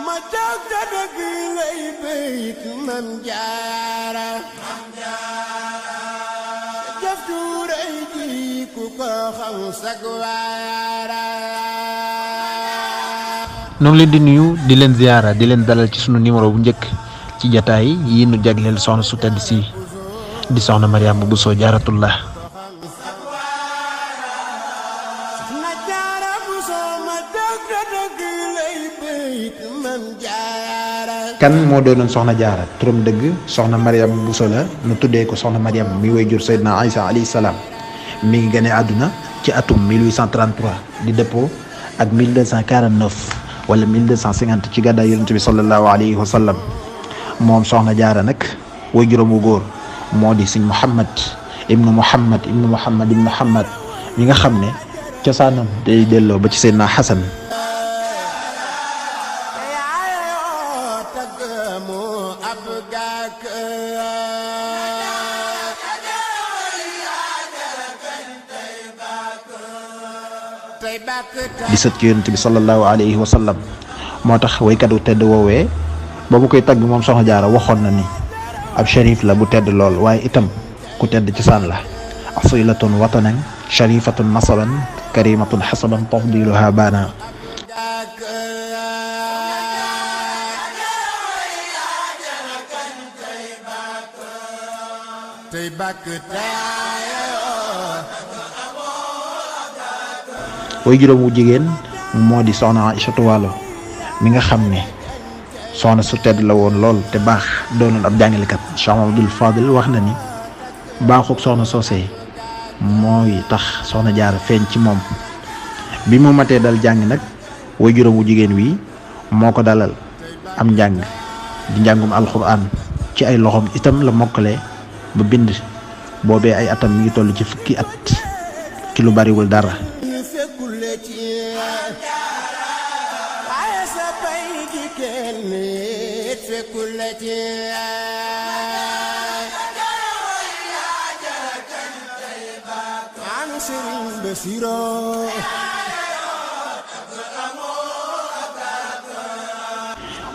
ma jóg te dëgg lay béyit mam jaara jëf ju rëy ji ku ko xam sag waara. ñu ngi leen di nuyu di leen ziyaara di leen dalal ci sunu numéro bu njëkk ci jataay yi nu jagleel soxna su tedd si di soxna Mariama Bousso Jaaratullah. kan moo doonoon soxna jaara turam dëgg soxna Mariama Bousso la nu tuddee ko soxna Mariama mi way jur Seydina Isa alayhi salaam mi ngi gane àdduna ci atum 1833 di dëppoo ak 1249 wala 1250 ci gàddaay yonent bi sallallahu alayhi wa sallam. moom soxna jaara nag way juróom wu góor moo di sëñ Muhammad ibnu Muhammad mi nga xam ne cosaanam day delloo ba ci Seydina Xasan. di sët ci yonent bi sallallahu alayhi wa sallam moo tax waykat wu tedd woowee ba mu koy tagg moom soxna jaara waxoon na ni ab sharif la bu tedd lool waaye itam ku tedd ci saan la asilatun watanan sharifatun nasaban karimatun xasaban tafdiluha baana. way juróom wu jigéen moo di soxna Aïchatu Waalo mi nga xam ne soxna su tedd la woon lool te baax doonoon ab jàngalekat. Cheikh Mamadou Fadil wax na ni baaxuk soxna soosee mooy tax soxna jaara feeñ ci moom. bi mu matee dal jàng nag way juróom wu jigéen wi moo ko dalal am njàng di njàngum alxuraan ci ay loxoom itam la mokkale ba bind boobee ay atam mi ngi toll ci fukki at ci lu bariwul dara.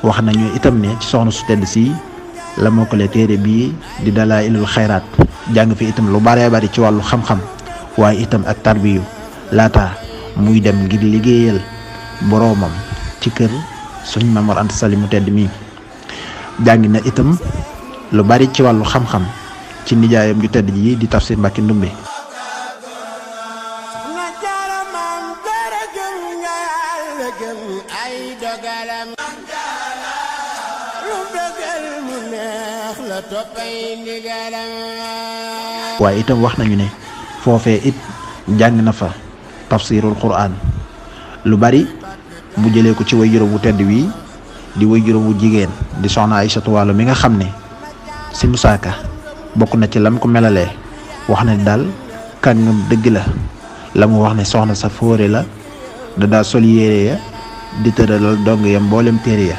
wax nañu itam ne ci soxna su tedd si la mokkale téere bii di Dalaa'ilul Xayraat jàng fi itam lu baree bari ci wàllu xam-xam waaye itam ak tarbiyu laata muy dem ngir liggéeyal boroomam ci kër suñ Maam Mor Anta Sali mu tedd mii. jàng na itam lu bari ci wàllu xam-xam ci nijaayam ju tedd ji di Tafsir Mbàkke Ndumbe. waaye itam wax nañu ne foofee it jàng na fa tafsirul Qur'an lu bari mu jëlee ko ci way juróom wu tedd wi di way juróom wu jigéen di soxna Aïchatu Waalo mi nga xam ne si musaaka bokk na ci lam ko melalee wax ne daal kàngam dëgg la mu wax ne soxna sa fóore la da daa sol yére ya di tëralal dong ya mboolem téere ya.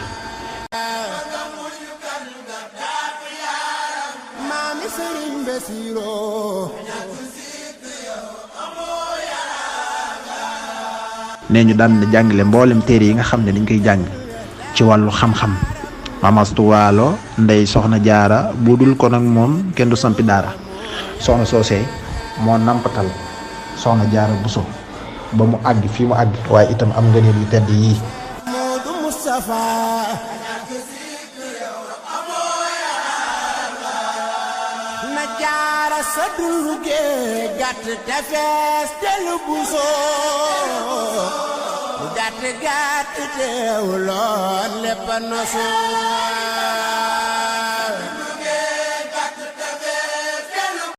nee ñu daan na jàngale mboolem téere yi nga xam ne dañ koy jàng ci wàllu xam-xam. Maam Astu Waalo ndey soxna jaara bu dul ko nag moom kenn du sampi daara. soxna soosee moo nampatal soxna jaara Buso ba mu àgg fii mu àgg waaye itam am ngëneel yu tedd yii. na jaara sa duge gàtt te fees telu Buso gàtt gàtt teewuloon lépp a nosu